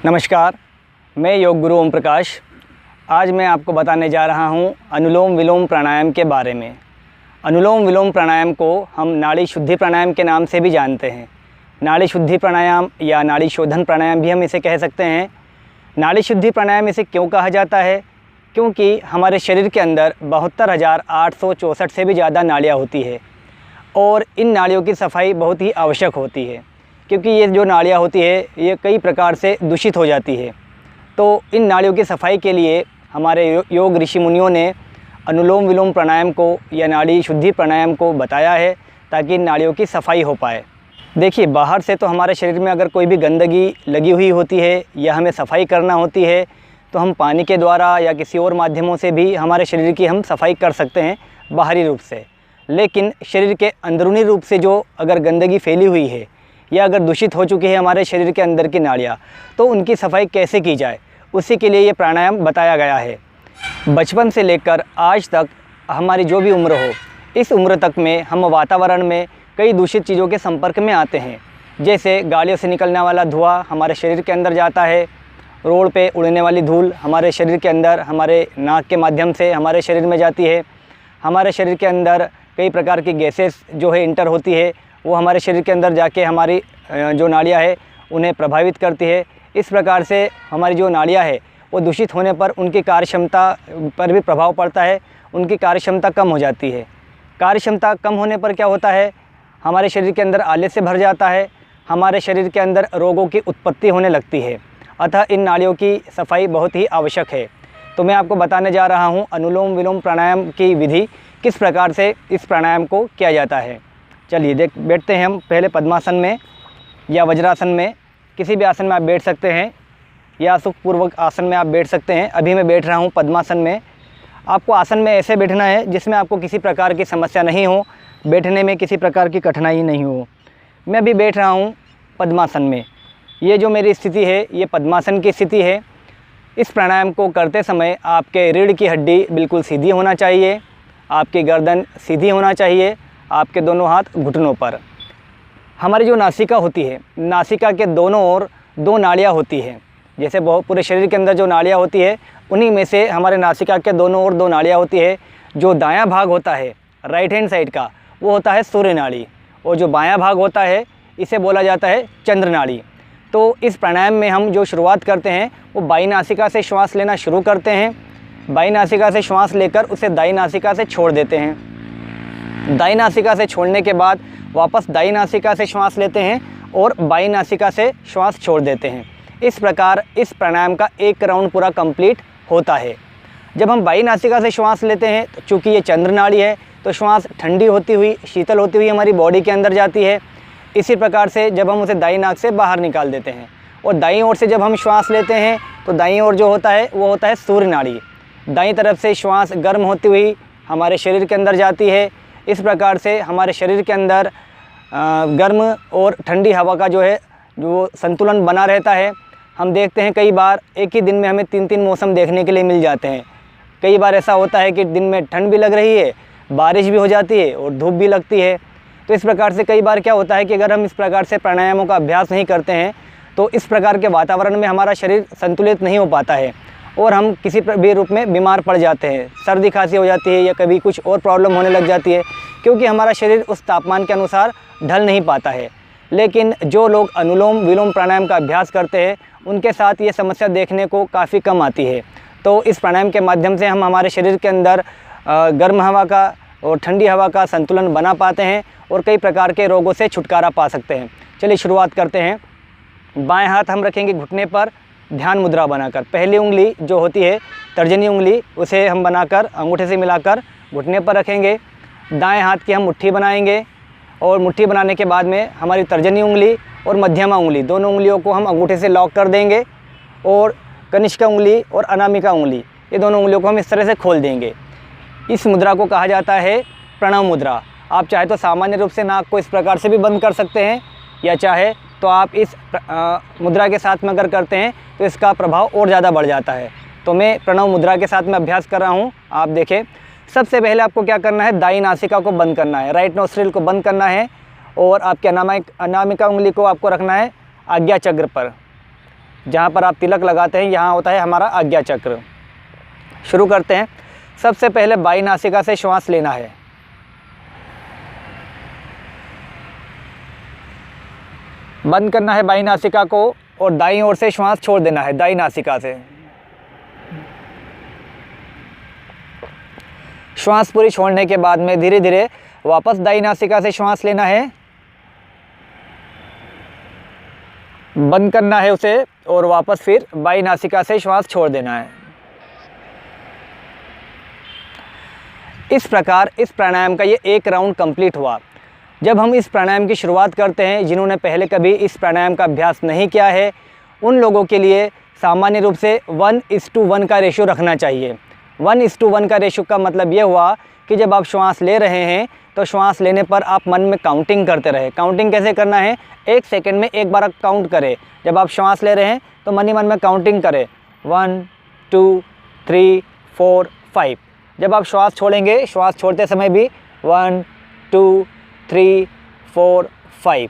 नमस्कार, मैं योग गुरु ओम प्रकाश। आज मैं आपको बताने जा रहा हूं अनुलोम विलोम प्राणायाम के बारे में। अनुलोम विलोम प्राणायाम को हम नाड़ी शुद्धि प्राणायाम के नाम से भी जानते हैं। नाड़ी शुद्धि प्राणायाम या नाड़ी शोधन प्राणायाम भी हम इसे कह सकते हैं। नाड़ी शुद्धि प्राणायाम इसे क्यों कहा जाता है? क्योंकि हमारे शरीर के अंदर 72,864 से भी ज़्यादा नाड़ियाँ होती है और इन नाड़ियों की सफाई बहुत ही आवश्यक होती है, क्योंकि ये जो नाड़ियाँ होती है ये कई प्रकार से दूषित हो जाती है। तो इन नाड़ियों की सफाई के लिए हमारे योग ऋषि मुनियों ने अनुलोम विलोम प्राणायाम को या नाड़ी शुद्धि प्राणायाम को बताया है, ताकि इन नाड़ियों की सफाई हो पाए। देखिए, बाहर से तो हमारे शरीर में अगर कोई भी गंदगी लगी हुई होती है या हमें सफाई करना होती है तो हम पानी के द्वारा या किसी और माध्यमों से भी हमारे शरीर की हम सफाई कर सकते हैं बाहरी रूप से। लेकिन शरीर के अंदरूनी रूप से जो अगर गंदगी फैली हुई है या अगर दूषित हो चुकी है हमारे शरीर के अंदर की नाड़ियाँ, तो उनकी सफाई कैसे की जाए, उसी के लिए ये प्राणायाम बताया गया है। बचपन से लेकर आज तक हमारी जो भी उम्र हो, इस उम्र तक में हम वातावरण में कई दूषित चीज़ों के संपर्क में आते हैं। जैसे गाड़ियों से निकलने वाला धुआं हमारे शरीर के अंदर जाता है, रोड पे उड़ने वाली धूल हमारे शरीर के अंदर हमारे नाक के माध्यम से हमारे शरीर में जाती है। हमारे शरीर के अंदर कई प्रकार की गैसेस जो है इंटर होती है, वो हमारे शरीर के अंदर जाके हमारी जो नाड़ियाँ है उन्हें प्रभावित करती है। इस प्रकार से हमारी जो नाड़ियाँ है वो दूषित होने पर उनकी कार्यक्षमता पर भी प्रभाव पड़ता है, उनकी कार्यक्षमता कम हो जाती है। कार्यक्षमता कम होने पर क्या होता है, हमारे शरीर के अंदर आलस्य भर जाता है, हमारे शरीर के अंदर रोगों की उत्पत्ति होने लगती है। अतः इन नाड़ियों की सफाई बहुत ही आवश्यक है। तो मैं आपको बताने जा रहा हूँ अनुलोम विलोम प्राणायाम की विधि, किस प्रकार से इस प्राणायाम को किया जाता है। चलिए बैठते हैं हम पहले पद्मासन में या वज्रासन में, किसी भी आसन में आप बैठ सकते हैं या सुखपूर्वक आसन में आप बैठ सकते हैं। अभी मैं बैठ रहा हूँ पद्मासन में। आपको आसन में ऐसे बैठना है जिसमें आपको किसी प्रकार की समस्या नहीं हो, बैठने में किसी प्रकार की कठिनाई नहीं हो। मैं अभी बैठ रहा हूँ पद्मासन में। ये जो मेरी स्थिति है ये पद्मासन की स्थिति है। इस प्राणायाम को करते समय आपके रीढ़ की हड्डी बिल्कुल सीधी होना चाहिए, आपकी गर्दन सीधी होना चाहिए, आपके दोनों हाथ घुटनों पर। हमारी जो नासिका होती है, नासिका के दोनों ओर दो नाड़ियाँ होती हैं। जैसे बहुत पूरे शरीर के अंदर जो नाड़ियाँ होती है, उन्हीं में से हमारे नासिका के दोनों ओर दो नाड़ियाँ होती है। जो दायां भाग होता है राइट हैंड साइड का, वो होता है सूर्य नाड़ी, और जो बायां भाग होता है इसे बोला जाता है चंद्र नाड़ी। तो इस प्राणायाम में हम जो शुरुआत करते हैं वो बाई नासिका से श्वास लेना शुरू करते हैं। बाई नासिका से श्वास लेकर उसे दाई नासिका से छोड़ देते हैं। दाई नासिका से छोड़ने के बाद वापस दाई नासिका से श्वास लेते हैं और बाई नासिका से श्वास छोड़ देते हैं। इस प्रकार इस प्राणायाम का एक राउंड पूरा कंप्लीट होता है। जब हम बाई नासिका से श्वास लेते हैं तो चूँकि ये चंद्र नाड़ी है, तो श्वास ठंडी होती हुई, शीतल होती हुई हमारी बॉडी के अंदर जाती है। इसी प्रकार से जब हम उसे दाई नाक से बाहर निकाल देते हैं और दाईं ओर से जब हम श्वास लेते हैं तो दाईं ओर जो होता है वो होता है सूर्य नाड़ी। दाईं तरफ से श्वास गर्म होती हुई हमारे शरीर के अंदर जाती है। इस प्रकार से हमारे शरीर के अंदर गर्म और ठंडी हवा का जो संतुलन बना रहता है। हम देखते हैं कई बार एक ही दिन में हमें 3-3 मौसम देखने के लिए मिल जाते हैं। कई बार ऐसा होता है कि दिन में ठंड भी लग रही है, बारिश भी हो जाती है और धूप भी लगती है। तो इस प्रकार से कई बार क्या होता है कि अगर हम इस प्रकार से प्राणायामों का अभ्यास नहीं करते हैं तो इस प्रकार के वातावरण में हमारा शरीर संतुलित नहीं हो पाता है और हम किसी भी रूप में बीमार पड़ जाते हैं। सर्दी खांसी हो जाती है या कभी कुछ और प्रॉब्लम होने लग जाती है, क्योंकि हमारा शरीर उस तापमान के अनुसार ढल नहीं पाता है। लेकिन जो लोग अनुलोम विलोम प्राणायाम का अभ्यास करते हैं उनके साथ ये समस्या देखने को काफ़ी कम आती है। तो इस प्राणायाम के माध्यम से हम हमारे शरीर के अंदर गर्म हवा का और ठंडी हवा का संतुलन बना पाते हैं और कई प्रकार के रोगों से छुटकारा पा सकते हैं। चलिए शुरुआत करते हैं। बाएं हाथ हम रखेंगे घुटने पर ध्यान मुद्रा बनाकर। पहली उंगली जो होती है तर्जनी उंगली, उसे हम बनाकर अंगूठे से मिलाकर घुटने पर रखेंगे। दाएं हाथ की हम मुट्ठी बनाएंगे और मुट्ठी बनाने के बाद में हमारी तर्जनी उंगली और मध्यमा उंगली दोनों उंगलियों को हम अंगूठे से लॉक कर देंगे और कनिष्का उंगली और अनामिका उंगली, ये दोनों उंगलियों को हम इस तरह से खोल देंगे। इस मुद्रा को कहा जाता है प्रणव मुद्रा। आप चाहे तो सामान्य रूप से नाक को इस प्रकार से भी बंद कर सकते हैं, या चाहे तो आप इस मुद्रा के साथ में अगर करते हैं तो इसका प्रभाव और ज़्यादा बढ़ जाता है। तो मैं प्रणव मुद्रा के साथ में अभ्यास कर रहा हूँ। आप देखें, सबसे पहले आपको क्या करना है, दाई नासिका को बंद करना है, राइट नोस्ट्रिल को बंद करना है और आपके अनामिका उंगली को आपको रखना है आज्ञा चक्र पर। जहाँ पर आप तिलक लगाते हैं, यहाँ होता है हमारा आज्ञा चक्र। शुरू करते हैं। सबसे पहले बाईं नासिका से श्वास लेना है। बंद करना है बाईं नासिका को और दाईं ओर से श्वास छोड़ देना है दाईं नासिका से। श्वास पूरी छोड़ने के बाद में धीरे धीरे वापस दाईं नासिका से श्वास लेना है, बंद करना है उसे और वापस फिर बाईं नासिका से श्वास छोड़ देना है। इस प्रकार इस प्राणायाम का ये एक राउंड कंप्लीट हुआ। जब हम इस प्राणायाम की शुरुआत करते हैं, जिन्होंने पहले कभी इस प्राणायाम का अभ्यास नहीं किया है, उन लोगों के लिए सामान्य रूप से 1:1 का रेशियो रखना चाहिए। 1:1 का रेशियो का मतलब ये हुआ कि जब आप श्वास ले रहे हैं तो श्वास लेने पर आप मन में काउंटिंग करते रहे। काउंटिंग कैसे करना है? 1 सेकंड में एक बार आप काउंट करें। जब आप श्वास ले रहे हैं तो मन ही मन में काउंटिंग करें 1 2 3 4 5। जब आप श्वास छोड़ेंगे, श्वास छोड़ते समय भी 1 2 3 4 5।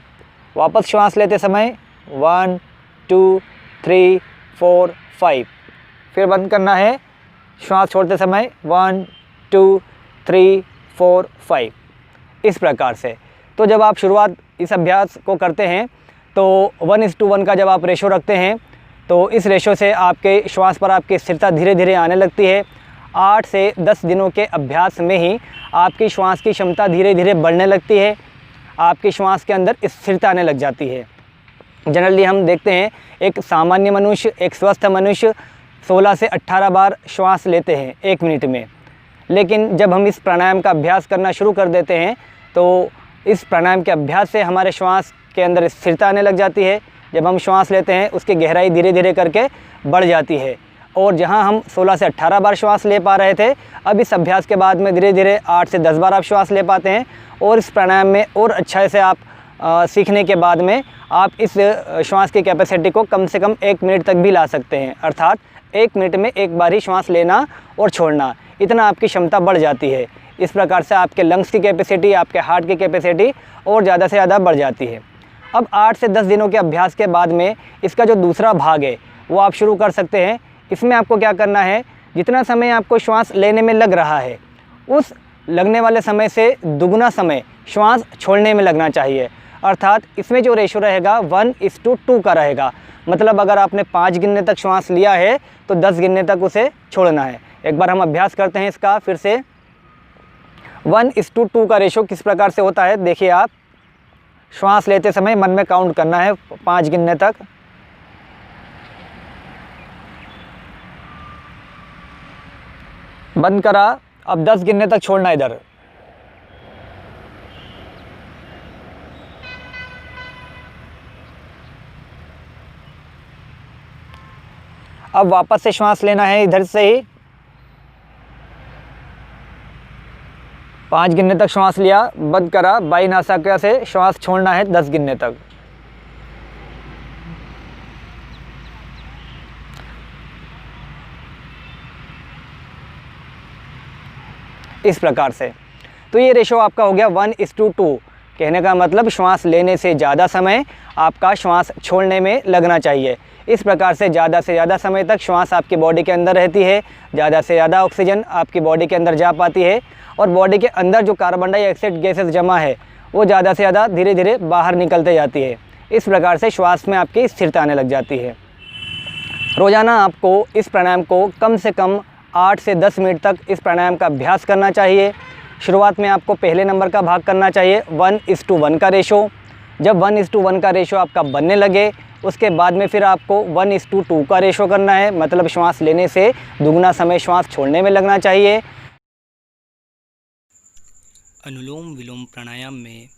वापस श्वास लेते समय 1 2 3 4 5। फिर बंद करना है श्वास छोड़ते समय 1 2 3 4 5। इस प्रकार से। तो जब आप शुरुआत इस अभ्यास को करते हैं तो 1:1 का जब आप रेशो रखते हैं तो इस रेशो से आपके श्वास पर आपकी स्थिरता धीरे धीरे आने लगती है। 8 से 10 दिनों के अभ्यास में ही आपकी श्वास की क्षमता धीरे धीरे बढ़ने लगती है। आपकी श्वास के अंदर स्थिरता आने लग जाती है। जनरली हम देखते हैं एक सामान्य मनुष्य, एक स्वस्थ मनुष्य 16 से 18 बार श्वास लेते हैं 1 मिनट में। लेकिन जब हम इस प्राणायाम का अभ्यास करना शुरू कर देते हैं तो इस प्राणायाम के अभ्यास से हमारे श्वास के अंदर स्थिरता आने लग जाती है। जब हम श्वास लेते हैं उसकी गहराई धीरे धीरे करके बढ़ जाती है। और जहां हम 16 से 18 बार श्वास ले पा रहे थे, अब इस अभ्यास के बाद में धीरे धीरे 8 से 10 बार आप श्वास ले पाते हैं। और इस प्राणायाम में और अच्छे से आप सीखने के बाद में आप इस श्वास की कैपेसिटी को कम से कम 1 मिनट तक भी ला सकते हैं। अर्थात 1 मिनट में एक बार ही श्वास लेना और छोड़ना, इतना आपकी क्षमता बढ़ जाती है। इस प्रकार से आपके लंग्स की कैपेसिटी, आपके हार्ट की कैपेसिटी और ज़्यादा से ज़्यादा बढ़ जाती है। अब 8 से 10 दिनों के अभ्यास के बाद में इसका जो दूसरा भाग है वो आप शुरू कर सकते हैं। इसमें आपको क्या करना है, जितना समय आपको श्वास लेने में लग रहा है उस लगने वाले समय से दुगुना समय श्वास छोड़ने में लगना चाहिए। अर्थात इसमें जो रेशो रहेगा 1:2 का रहेगा। मतलब अगर आपने 5 गिनने तक श्वास लिया है तो 10 गिनने तक उसे छोड़ना है। एक बार हम अभ्यास करते हैं इसका फिर से। 1:2 का रेशो किस प्रकार से होता है देखिए आप। श्वास लेते समय मन में काउंट करना है 5 गिनने तक। बंद करा, अब 10 गिनने तक छोड़ना इधर। अब वापस से श्वास लेना है इधर से ही। 5 गिनने तक श्वास लिया, बंद करा, बाईं नासिका से श्वास छोड़ना है 10 गिनने तक। इस प्रकार से। तो ये रेशो आपका हो गया 1:2। कहने का मतलब श्वास लेने से ज़्यादा समय आपका श्वास छोड़ने में लगना चाहिए। इस प्रकार से ज़्यादा समय तक श्वास आपकी बॉडी के अंदर रहती है, ज़्यादा से ज़्यादा ऑक्सीजन आपकी बॉडी के अंदर जा पाती है और बॉडी के अंदर जो कार्बन डाइऑक्साइड गैसेस जमा है वो ज़्यादा से ज़्यादा धीरे धीरे बाहर निकलते जाती है। इस प्रकार से श्वास में आपकी स्थिरता आने लग जाती है। रोज़ाना आपको इस प्राणायाम को कम से कम 8 से 10 मिनट तक इस प्राणायाम का अभ्यास करना चाहिए। शुरुआत में आपको पहले नंबर का भाग करना चाहिए 1:1 का रेशो। जब 1:1 का रेशो आपका बनने लगे उसके बाद में फिर आपको 1:2 का रेशो करना है। मतलब श्वास लेने से दुगना समय श्वास छोड़ने में लगना चाहिए। अनुलोम विलोम प्राणायाम में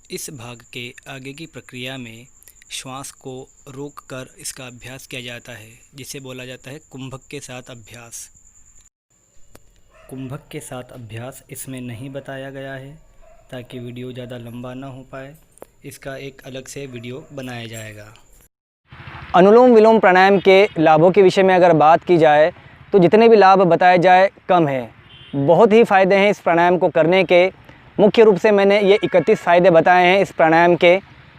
इस भाग के आगे की प्रक्रिया में श्वास को रोककर इसका अभ्यास किया जाता है, जिसे बोला जाता है कुंभक के साथ अभ्यास। कुंभक के साथ अभ्यास इसमें नहीं बताया गया है ताकि वीडियो ज़्यादा लंबा ना हो पाए। इसका एक अलग से वीडियो बनाया जाएगा। अनुलोम विलोम प्राणायाम के लाभों के विषय में अगर बात की जाए तो जितने भी लाभ बताए जाए कम है। बहुत ही फ़ायदे हैं इस प्राणायाम को करने के। मुख्य रूप से मैंने ये 31 फ़ायदे बताए हैं इस प्राणायाम के।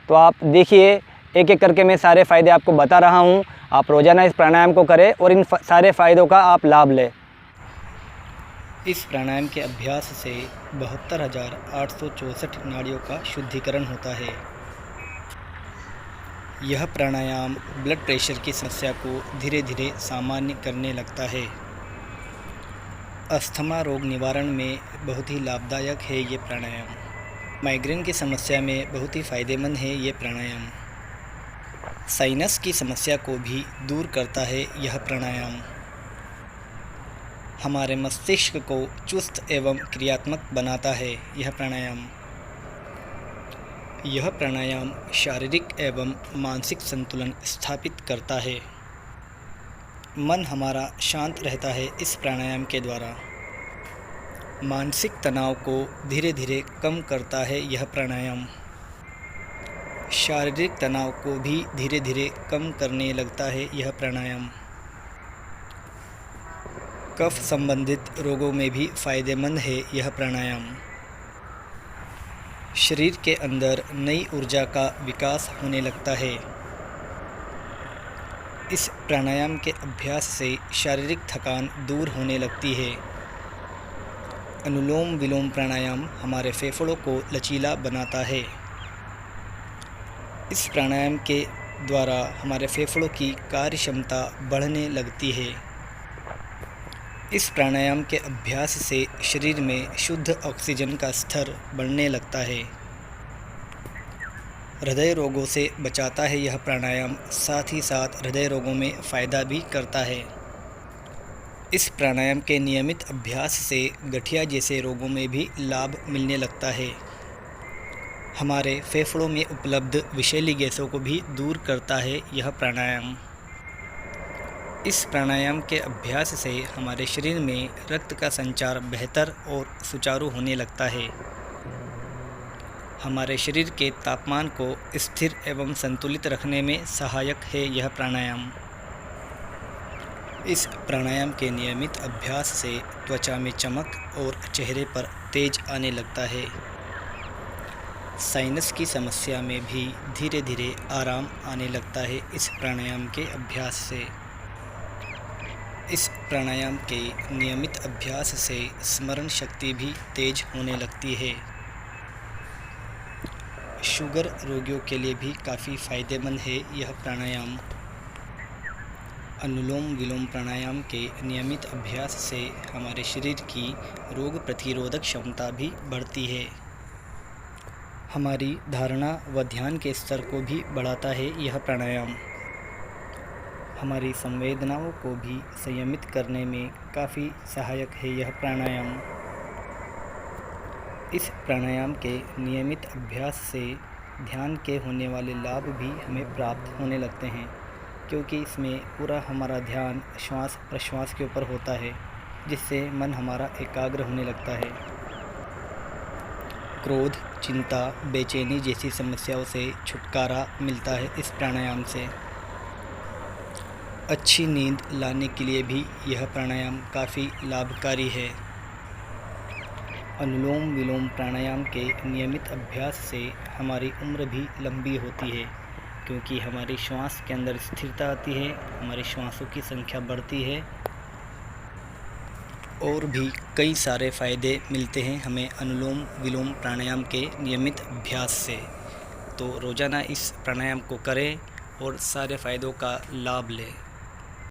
तो आप देखिए, एक एक करके मैं सारे फ़ायदे आपको बता रहा हूँ। आप रोज़ाना इस प्राणायाम को करें और इन सारे फ़ायदों का आप लाभ लें। इस प्राणायाम के अभ्यास से 72,864 नाड़ियों का शुद्धिकरण होता है। यह प्राणायाम ब्लड प्रेशर की समस्या को धीरे धीरे सामान्य करने लगता है। अस्थमा रोग निवारण में बहुत ही लाभदायक है ये प्राणायाम। माइग्रेन की समस्या में बहुत ही फ़ायदेमंद है ये प्राणायाम। साइनस की समस्या को भी दूर करता है यह प्राणायाम। हमारे मस्तिष्क को चुस्त एवं क्रियात्मक बनाता है यह प्राणायाम। यह प्राणायाम शारीरिक एवं मानसिक संतुलन स्थापित करता है। मन हमारा शांत रहता है इस प्राणायाम के द्वारा। मानसिक तनाव को धीरे धीरे कम करता है यह प्राणायाम। शारीरिक तनाव को भी धीरे धीरे कम करने लगता है यह प्राणायाम। कफ संबंधित रोगों में भी फ़ायदेमंद है यह प्राणायाम। शरीर के अंदर नई ऊर्जा का विकास होने लगता है। इस प्राणायाम के अभ्यास से शारीरिक थकान दूर होने लगती है। अनुलोम विलोम प्राणायाम हमारे फेफड़ों को लचीला बनाता है। इस प्राणायाम के द्वारा हमारे फेफड़ों की कार्य क्षमता बढ़ने लगती है। इस प्राणायाम के अभ्यास से शरीर में शुद्ध ऑक्सीजन का स्तर बढ़ने लगता है। हृदय रोगों से बचाता है यह प्राणायाम, साथ ही साथ हृदय रोगों में फ़ायदा भी करता है। इस प्राणायाम के नियमित अभ्यास से गठिया जैसे रोगों में भी लाभ मिलने लगता है। हमारे फेफड़ों में उपलब्ध विषैली गैसों को भी दूर करता है यह प्राणायाम। इस प्राणायाम के अभ्यास से हमारे शरीर में रक्त का संचार बेहतर और सुचारू होने लगता है। हमारे शरीर के तापमान को स्थिर एवं संतुलित रखने में सहायक है यह प्राणायाम। इस प्राणायाम के नियमित अभ्यास से त्वचा में चमक और चेहरे पर तेज आने लगता है। साइनस की समस्या में भी धीरे धीरे आराम आने लगता है इस प्राणायाम के अभ्यास से। इस प्राणायाम के नियमित अभ्यास से स्मरण शक्ति भी तेज होने लगती है। शुगर रोगियों के लिए भी काफ़ी फ़ायदेमंद है यह प्राणायाम। अनुलोम विलोम प्राणायाम के नियमित अभ्यास से हमारे शरीर की रोग प्रतिरोधक क्षमता भी बढ़ती है। हमारी धारणा व ध्यान के स्तर को भी बढ़ाता है यह प्राणायाम। हमारी संवेदनाओं को भी संयमित करने में काफ़ी सहायक है यह प्राणायाम। इस प्राणायाम के नियमित अभ्यास से ध्यान के होने वाले लाभ भी हमें प्राप्त होने लगते हैं, क्योंकि इसमें पूरा हमारा ध्यान श्वास प्रश्वास के ऊपर होता है, जिससे मन हमारा एकाग्र होने लगता है। क्रोध, चिंता, बेचैनी जैसी समस्याओं से छुटकारा मिलता है इस प्राणायाम से। अच्छी नींद लाने के लिए भी यह प्राणायाम काफ़ी लाभकारी है। अनुलोम विलोम प्राणायाम के नियमित अभ्यास से हमारी उम्र भी लंबी होती है, क्योंकि हमारी श्वास के अंदर स्थिरता आती है, हमारी श्वासों की संख्या बढ़ती है और भी कई सारे फ़ायदे मिलते हैं हमें अनुलोम विलोम प्राणायाम के नियमित अभ्यास से। तो रोज़ाना इस प्राणायाम को करें और सारे फ़ायदों का लाभ लें।